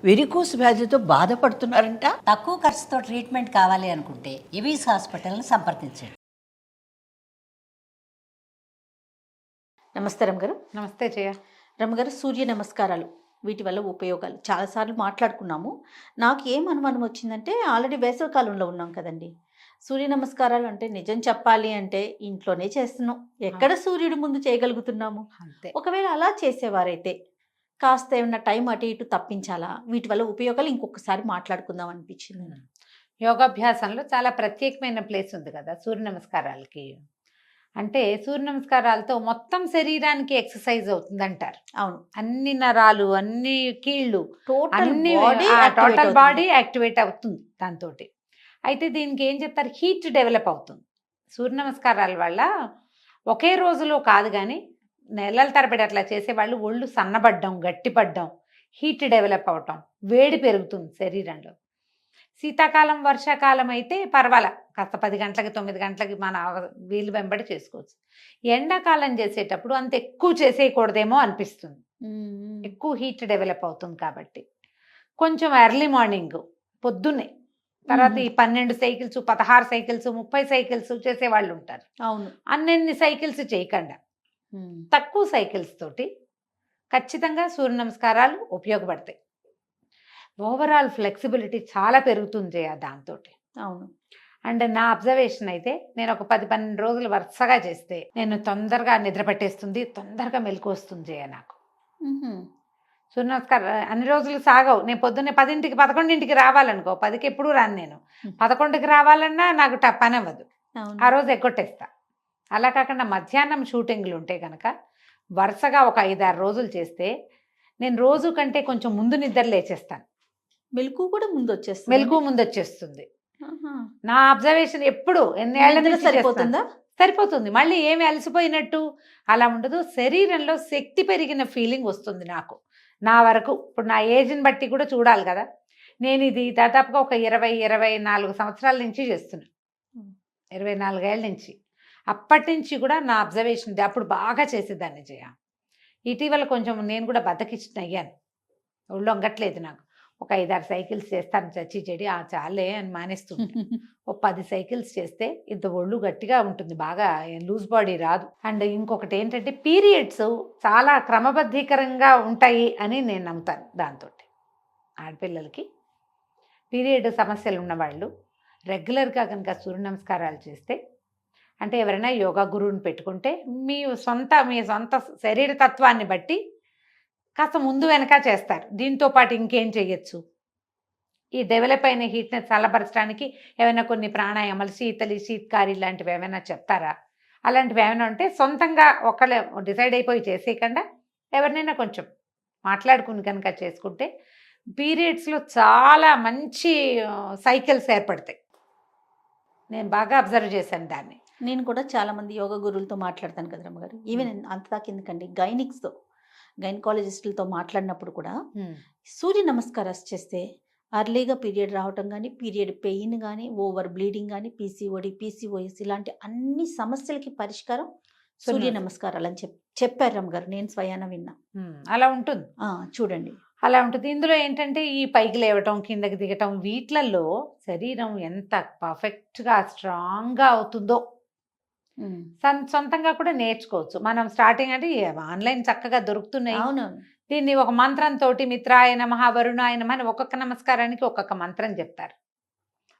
Varicose వ్యాధితో బాధపడుతున్నారంట. తక్కువ ఖర్చుతో ట్రీట్మెంట్ కావాలి అనుకుంటే ఎవిస్ హాస్పిటల్ని సంప్రదించండి. నమస్తే రమ్మగారు. నమస్తే జయ. రమ్మగారు, సూర్య నమస్కారాలు వీటి వల్ల ఉపయోగాలు చాలాసార్లు మాట్లాడుకున్నాము. నాకు ఏం అనుమానం వచ్చిందంటే, ఆల్రెడీ వేసవికాలంలో ఉన్నాం కదండి. సూర్య నమస్కారాలు అంటే నిజం చెప్పాలి అంటే ఇంట్లోనే చేస్తున్నాం, ఎక్కడ సూర్యుడి ముందు చేయగలుగుతున్నాము. అంతే. ఒకవేళ అలా చేసేవారైతే కాస్త ఏమన్నా టైం అటు ఇటు తప్పించాలా? వీటి వల్ల ఉపయోగాలు ఇంకొకసారి మాట్లాడుకుందాం అనిపించింది. యోగాభ్యాసంలో చాలా ప్రత్యేకమైన ప్లేస్ ఉంది కదా సూర్య నమస్కారాలకి. అంటే సూర్య నమస్కారాలతో మొత్తం శరీరానికి ఎక్సర్సైజ్ అవుతుంది అంటారు. అవును, అన్ని నరాలు, అన్ని కీళ్ళు, అన్ని టోటల్ టోటల్ బాడీ యాక్టివేట్ అవుతుంది దాంతో. అయితే దీనికి ఏం చెప్తారు, హీట్ డెవలప్ అవుతుంది సూర్య నమస్కారాల వల్ల. ఒకే రోజులో కాదు కానీ నెలల తరబడి అట్లా చేసేవాళ్ళు ఒళ్ళు సన్నబడ్డం, గట్టిపడ్డం, హీట్ డెవలప్ అవటం, వేడి పెరుగుతుంది శరీరంలో. శీతాకాలం, వర్షాకాలం అయితే పర్వాలా, కాస్త 10 గంటలకి 9 గంటలకి మన వీలు వెంబడి చేసుకోవచ్చు. ఎండాకాలం చేసేటప్పుడు అంత ఎక్కువ చేసేయకూడదేమో అనిపిస్తుంది, ఎక్కువ హీట్ డెవలప్ అవుతుంది కాబట్టి. కొంచెం ఎర్లీ మార్నింగ్ పొద్దున్నే, తర్వాత ఈ 12 సైకిల్స్, 16 సైకిల్స్, 30 సైకిల్స్ చేసేవాళ్ళు ఉంటారు. అవును, అన్నెన్ని సైకిల్స్ చేయకుండా తక్కువ సైకిల్స్ తోటి ఖచ్చితంగా సూర్య నమస్కారాలు ఉపయోగపడతాయి. ఓవరాల్ ఫ్లెక్సిబిలిటీ చాలా పెరుగుతుంది దాంతో. అవును. అండ్ నా అబ్జర్వేషన్ అయితే, నేను ఒక 10-12 రోజులు వరుసగా చేస్తే నేను తొందరగా నిద్ర పట్టేస్తుంది, తొందరగా మెలకు వస్తుంది నాకు. సూర్య నమస్కారం అన్ని రోజులు సాగవు. నేను పొద్దున్నే 10ంటికి 11ంటికి రావాలనుకో, 10కి ఎప్పుడు రాను నేను. 11కి రావాలన్నా నాకు పని అవ్వదు, ఆ రోజు ఎగ్గొట్టేస్తా. అలా కాకుండా మధ్యాహ్నం షూటింగ్లు ఉంటే కనుక వరుసగా ఒక 5-6 రోజులు చేస్తే నేను రోజు కంటే కొంచెం ముందు నిద్ర లేచేస్తాను. మెలకు కూడా ముందు వచ్చేస్తుంది. మెలకు ముందు వచ్చేస్తుంది. నా అబ్జర్వేషన్ ఎప్పుడు ఎన్నేళ్ల నుంచి సరిపోతుందా? సరిపోతుంది. మళ్ళీ ఏమి అలసిపోయినట్టు అలా ఉండదు. శరీరంలో శక్తి పెరిగిన ఫీలింగ్ వస్తుంది నాకు, నా వరకు. ఇప్పుడు నా ఏజ్ని బట్టి కూడా చూడాలి కదా. నేను ఇది దాదాపుగా ఒక 20-24 సంవత్సరాల నుంచి చేస్తున్నాను, 24 ఏళ్ళ నుంచి. అప్పటి నుంచి కూడా నా అబ్జర్వేషన్ అప్పుడు బాగా చేసేదాన్ని జయ. ఇటీవల కొంచెం నేను కూడా బద్దకిచ్చిన అయ్యాను, ఒళ్ళు వంగట్లేదు నాకు. ఒక 5-6 సైకిల్స్ చేస్తాను చచ్చి చెడి, ఆ చాలే అని మానేస్తుంది. ఒక 10 సైకిల్స్ చేస్తే ఇంత ఒళ్ళు గట్టిగా ఉంటుంది, బాగా లూజ్ బాడీ రాదు. అండ్ ఇంకొకటి ఏంటంటే, పీరియడ్స్ చాలా క్రమబద్ధీకరంగా ఉంటాయి అని నేను నమ్ముతాను. దాంతో ఆడపిల్లలకి పీరియడ్ సమస్యలు ఉన్నవాళ్ళు రెగ్యులర్గా కనుక సూర్య నమస్కారాలు చేస్తే, అంటే ఎవరైనా యోగా గురువుని పెట్టుకుంటే మీ సొంత శరీర తత్వాన్ని బట్టి కాస్త ముందు వెనక చేస్తారు. దీంతో పాటు ఇంకేం చేయొచ్చు, ఈ డెవలప్ అయిన హీట్ని చల్లబరచడానికి ఏమైనా కొన్ని ప్రాణాయామాలు, శీతకారి లాంటివి ఏమైనా చెప్తారా? అలాంటివి ఏమైనా ఉంటే సొంతంగా ఒకళ్ళే డిసైడ్ అయిపోయి చేసేయకుండా ఎవరినైనా కొంచెం మాట్లాడుకుని కనుక చేసుకుంటే పీరియడ్స్లో చాలా మంచి సైకిల్స్ ఏర్పడతాయి. నేను బాగా అబ్జర్వ్ చేశాను దాన్ని. నేను కూడా చాలా మంది యోగా గురువులతో మాట్లాడతాను కదా రమ్మగారు. ఈవెన్ అంతదాకా ఎందుకండి, గైనకాలజిస్టులతో మాట్లాడినప్పుడు కూడా సూర్య నమస్కారాలు చేస్తే అర్లీగా పీరియడ్ రావటం కానీ, పీరియడ్ పెయిన్ కానీ, ఓవర్ బ్లీడింగ్ కానీ, PCOS ఇలాంటి అన్ని సమస్యలకి పరిష్కారం సూర్య నమస్కారాలు అని చెప్పారు రమ్మగారు. నేను స్వయాన విన్నా. అలా ఉంటుంది, చూడండి, అలా ఉంటుంది. ఇందులో ఏంటంటే ఈ పైకి లేవటం, కిందకి దిగటం, వీటిలలో శరీరం ఎంత పర్ఫెక్ట్గా స్ట్రాంగ్గా అవుతుందో సొంతంగా కూడా నేర్చుకోవచ్చు మనం. స్టార్టింగ్ అంటే ఆన్లైన్ చక్కగా దొరుకుతున్నాయి. అవునవును. దీన్ని ఒక మంత్రంతో మిత్రాయ నమః, వరుణాయ నమః అని ఒక్కొక్క నమస్కారానికి ఒక్కొక్క మంత్రం చెప్తారు.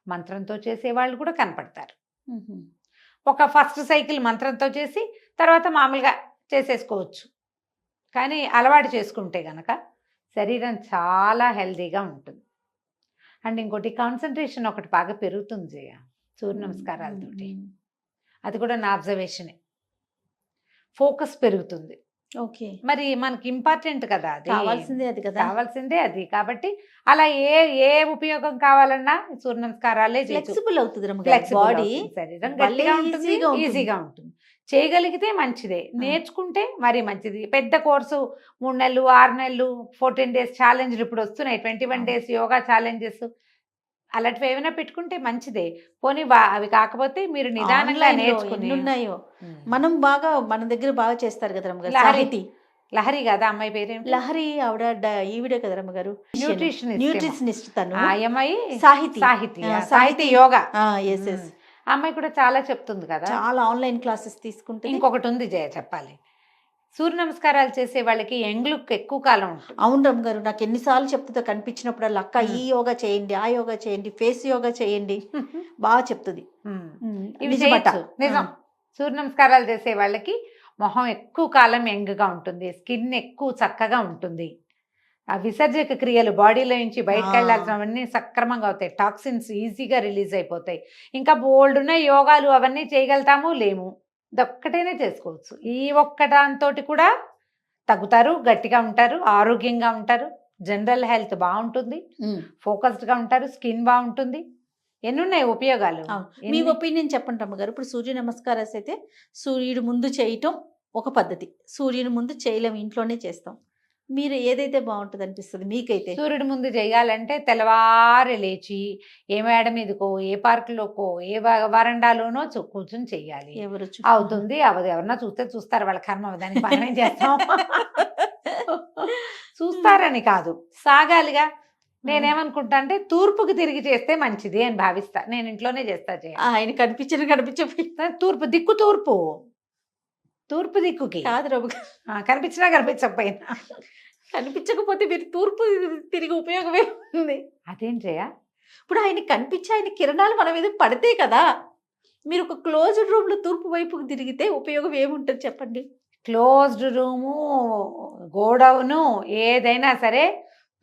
మంత్రంతో చేసేవాళ్ళు కూడా కనపడతారు. ఒక ఫస్ట్ సైకిల్ మంత్రంతో చేసి తర్వాత మామూలుగా చేసేసుకోవచ్చు. కానీ అలవాటు చేసుకుంటే కనుక శరీరం చాలా హెల్దీగా ఉంటుంది. అండ్ ఇంకోటి కాన్సన్ట్రేషన్ ఒకటి బాగా పెరుగుతుంది జయ సూర్య నమస్కారాలతోటి. అది కూడా నా అబ్జర్వేషనే. ఫోకస్ పెరుగుతుంది. ఓకే, మరి మనకి ఇంపార్టెంట్ కదా, అది కావాల్సిందే అది కదా, కావాల్సిందే అది. కాబట్టి అలా ఏ ఉపయోగం కావాలన్నా సూర్య నమస్కారాలే. ఫ్లెక్సిబుల్ అవుతుంది బాడీ, శరీరం గట్టిగా ఉంటుంది, ఈజీగా ఉంటుంది. చేయగలిగితే మంచిదే, నేర్చుకుంటే మరీ మంచిది. పెద్ద కోర్సు 3 నెలలు, 6 నెలలు, 14 days ఛాలెంజ్లు ఇప్పుడు వస్తున్నాయి, 21 days యోగా ఛాలెంజెస్, అలాంటివి ఏమైనా పెట్టుకుంటే మంచిదే. పోనీ అవి కాకపోతే మీరు నిదానంగా నేర్చుకుని ఉన్నాయో. మనం బాగా మన దగ్గర బాగా చేస్తారు కదా రమ్మగారు. లహరి కదా అమ్మాయి పేరేంటి? లహరి ఆవిడ ఈవిడే కదా రమ్మగారు, న్యూట్రిషనిస్ట్. న్యూట్రిషనిస్ట్ తను. ఆ అమ్మాయి సాహితి. సాహితి ఆ, సాహితి యోగా. Yes yes. ఆ అమ్మాయి కూడా చాలా చెప్తుంది కదా. చాలా ఆన్లైన్ క్లాసెస్ తీసుకుంటే. ఇంకొకటి ఉంది జయ చెప్పాలి, సూర్య నమస్కారాలు చేసే వాళ్ళకి యంగ్ లుక్ ఎక్కువ కాలం ఉంటుంది. అవును రమ్మగారు, నాకు ఎన్నిసార్లు చెప్తుందో కనిపించినప్పుడు అక్క ఈ యోగా చేయండి, ఆ యోగా చేయండి, ఫేస్ యోగా చేయండి, బాగా చెప్తుంది. ఇవి నిజమట. చేయొచ్చు, నిజం. సూర్య నమస్కారాలు చేసే వాళ్ళకి మొహం ఎక్కువ కాలం యంగ్గా ఉంటుంది, స్కిన్ ఎక్కువ చక్కగా ఉంటుంది, ఆ విసర్జక క్రియలు బాడీలో నుంచి బయటకు వెళ్ళాల్సినవన్నీ సక్రమంగా అవుతాయి, టాక్సిన్స్ ఈజీగా రిలీజ్ అయిపోతాయి. ఇంకా బోల్డ్ ఉన్న యోగాలు అవన్నీ చేయగలుగుతాము లేము, ఇదొక్కటైనా చేసుకోవచ్చు. ఈ ఒక్కదాంతో కూడా తగ్గుతారు, గట్టిగా ఉంటారు, ఆరోగ్యంగా ఉంటారు, జనరల్ హెల్త్ బాగుంటుంది, ఫోకస్డ్గా ఉంటారు, స్కిన్ బాగుంటుంది. ఎన్నున్నాయి ఉపయోగాలు. మీ ఒపీనియన్ చెప్పండి రమ్మగారు. ఇప్పుడు సూర్య నమస్కారాలు అయితే సూర్యుడు ముందు చేయటం ఒక పద్ధతి, సూర్యుని ముందు చేయలేము, ఇంట్లోనే చేస్తాం. మీరు ఏదైతే బాగుంటుంది అనిపిస్తుంది మీకైతే? సూర్యుడి ముందు చేయాలంటే తెల్లవారి లేచి ఏ మేడ మీదకో, ఏ పార్కులోకో, ఏ వరండాలోనో కూర్చొని చెయ్యాలి. ఎవరు అవుతుంది అవదు, ఎవరన్నా చూస్తే చూస్తారు, వాళ్ళ కర్మ, దానికి మనం ఏం చేస్తాం. చూస్తారని కాదు, సాగాలిగా. నేనేమనుకుంటా అంటే తూర్పుకి తిరిగి చేస్తే మంచిది అని భావిస్తా. నేను ఇంట్లోనే చేస్తా. ఆయన కనిపించకపోయినా తూర్పు దిక్కు, తూర్పు తూర్పు దిక్కుకి కాదు రఘు, కనిపించినా కనిపించకపోయినా. కనిపించకపోతే మీరు తూర్పు తిరిగి ఉపయోగమే ఉంది. అదేం చేయ, ఇప్పుడు ఆయన కనిపించి ఆయన కిరణాలు మన మీద పడితే కదా. మీరు ఒక క్లోజ్డ్ రూమ్ లో తూర్పు వైపుకు తిరిగితే ఉపయోగం ఏముంటుంది చెప్పండి? క్లోజ్డ్ రూము, గోడౌను, ఏదైనా సరే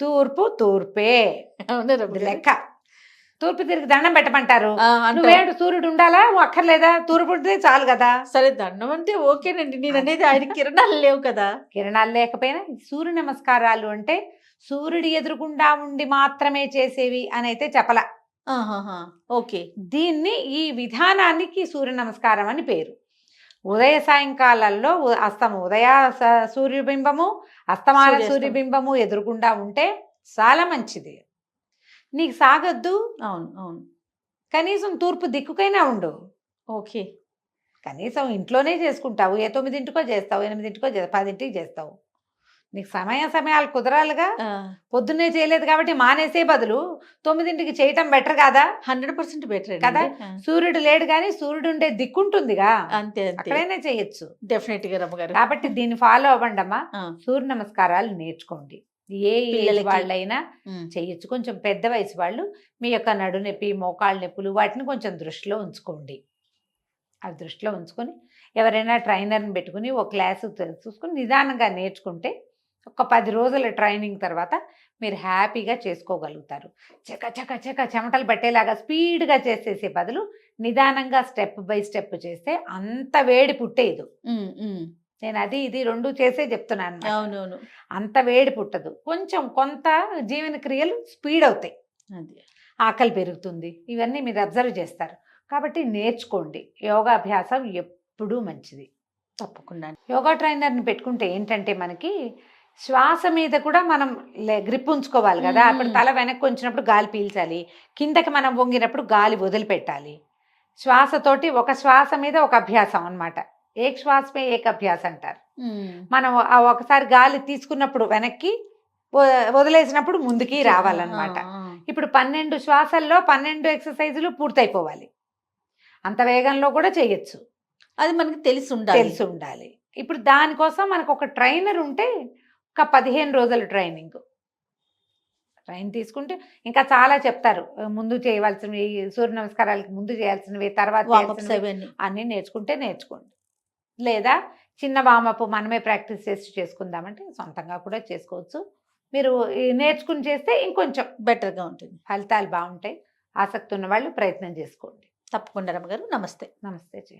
తూర్పు తూర్పే లెక్క. తూర్పు తిరిగి దండం పెట్టమంటారు. నువ్వేంటి సూర్యుడు ఉండాలా అక్కర్లేదా? తూర్పు ఉంటే చాలు కదా. సరే దండం అంటే ఓకేనండి, నేను అనేది ఆయన కిరణాలు లేవు కదా. కిరణాలు లేకపోయినా సూర్య నమస్కారాలు అంటే సూర్యుడి ఎదురుగుండా ఉండి మాత్రమే చేసేవి అని అయితే చెప్పలా. ఓకే, దీన్ని ఈ విధానానికి సూర్య నమస్కారం అని పేరు. ఉదయ సాయంకాలాల్లో ఉదయ సూర్యబింబము, అస్తమాన సూర్యబింబము ఎదురుగుండా ఉంటే చాలా మంచిది. నీకు సాగొద్దు, అవును అవును, కనీసం తూర్పు దిక్కుకైనా ఉండు. ఓకే, కనీసం ఇంట్లోనే చేసుకుంటావు, 9ంటికో చేస్తావు, 8ంటికో 10ంటికి చేస్తావు. నీకు సమయాలు కుదరాలిగా. పొద్దున్నే చేయలేదు కాబట్టి మానేసే బదులు 9ంటికి చేయటం బెటర్ కాదా? 100% బెటర్ కదా. సూర్యుడు లేడు కానీ సూర్యుడు ఉండే దిక్కుంటుందిగా, అంతే అక్కడైనా చేయొచ్చు. డెఫినెట్ గా రమ్మగారు. కాబట్టి దీన్ని ఫాలో అవ్వండి అమ్మా. సూర్య నమస్కారాలు నేర్చుకోండి. ఏ ఏజ్ వాళ్ళైనా చేయొచ్చు. కొంచెం పెద్ద వయసు వాళ్ళు మీ యొక్క నడునొప్పి, మోకాళ్ళ నొప్పులు వాటిని కొంచెం దృష్టిలో ఉంచుకోండి. అవి దృష్టిలో ఉంచుకొని ఎవరైనా ట్రైనర్ని పెట్టుకుని ఒక క్లాసు చూసుకొని నిదానంగా నేర్చుకుంటే ఒక 10 రోజుల ట్రైనింగ్ తర్వాత మీరు హ్యాపీగా చేసుకోగలుగుతారు. చక చెమటలు పట్టేలాగా స్పీడ్గా చేసేసే బదులు నిదానంగా స్టెప్ బై స్టెప్ చేస్తే అంత వేడి పుట్టేదు. నేను అది ఇది 2 చేసే చెప్తున్నాను. అవునవును, అంత వేడి పుట్టదు. కొంత జీవన క్రియలు స్పీడ్ అవుతాయి, ఆకలి పెరుగుతుంది. ఇవన్నీ మీరు అబ్జర్వ్ చేస్తారు. కాబట్టి నేర్చుకోండి. యోగాభ్యాసం ఎప్పుడూ మంచిది. తప్పకుండా. యోగా ట్రైనర్ని పెట్టుకుంటే ఏంటంటే మనకి శ్వాస మీద కూడా మనం గ్రిప్ ఉంచుకోవాలి కదా. అప్పుడు తల వెనక్కి ఉంచినప్పుడు గాలి పీల్చాలి, కిందకి మనం వంగినప్పుడు గాలి వదిలిపెట్టాలి. శ్వాసతోటి ఒక శ్వాస మీద ఒక అభ్యాసం అన్నమాట. ఏక శ్వాసమే ఏక అభ్యాసం అంటారు. మనం ఒకసారి గాలి తీసుకున్నప్పుడు వెనక్కి, వదిలేసినప్పుడు ముందుకి రావాలన్నమాట. ఇప్పుడు 12 శ్వాసల్లో 12 ఎక్సర్సైజులు పూర్తయిపోవాలి. అంత వేగంలో కూడా చేయొచ్చు. అది మనకి తెలిసి ఉండాలి. ఇప్పుడు దానికోసం మనకు ఒక ట్రైనర్ ఉంటే ఒక 15 రోజుల ట్రైన్ తీసుకుంటే ఇంకా చాలా చెప్తారు. ముందు చేయవలసినవి, సూర్య నమస్కారాలకి ముందు చేయాల్సినవి, తర్వాత అన్నీ నేర్చుకోండి. లేదా చిన్న వామప్ మనమే ప్రాక్టీస్ చేసుకుందామంటే సొంతంగా కూడా చేసుకోవచ్చు. మీరు నేర్చుకుని చేస్తే ఇంకొంచెం బెటర్గా ఉంటుంది, ఫలితాలు బాగుంటాయి. ఆసక్తి ఉన్న వాళ్ళు ప్రయత్నం చేసుకోండి. తప్పకుండా రమ్మగారు. నమస్తే. నమస్తే.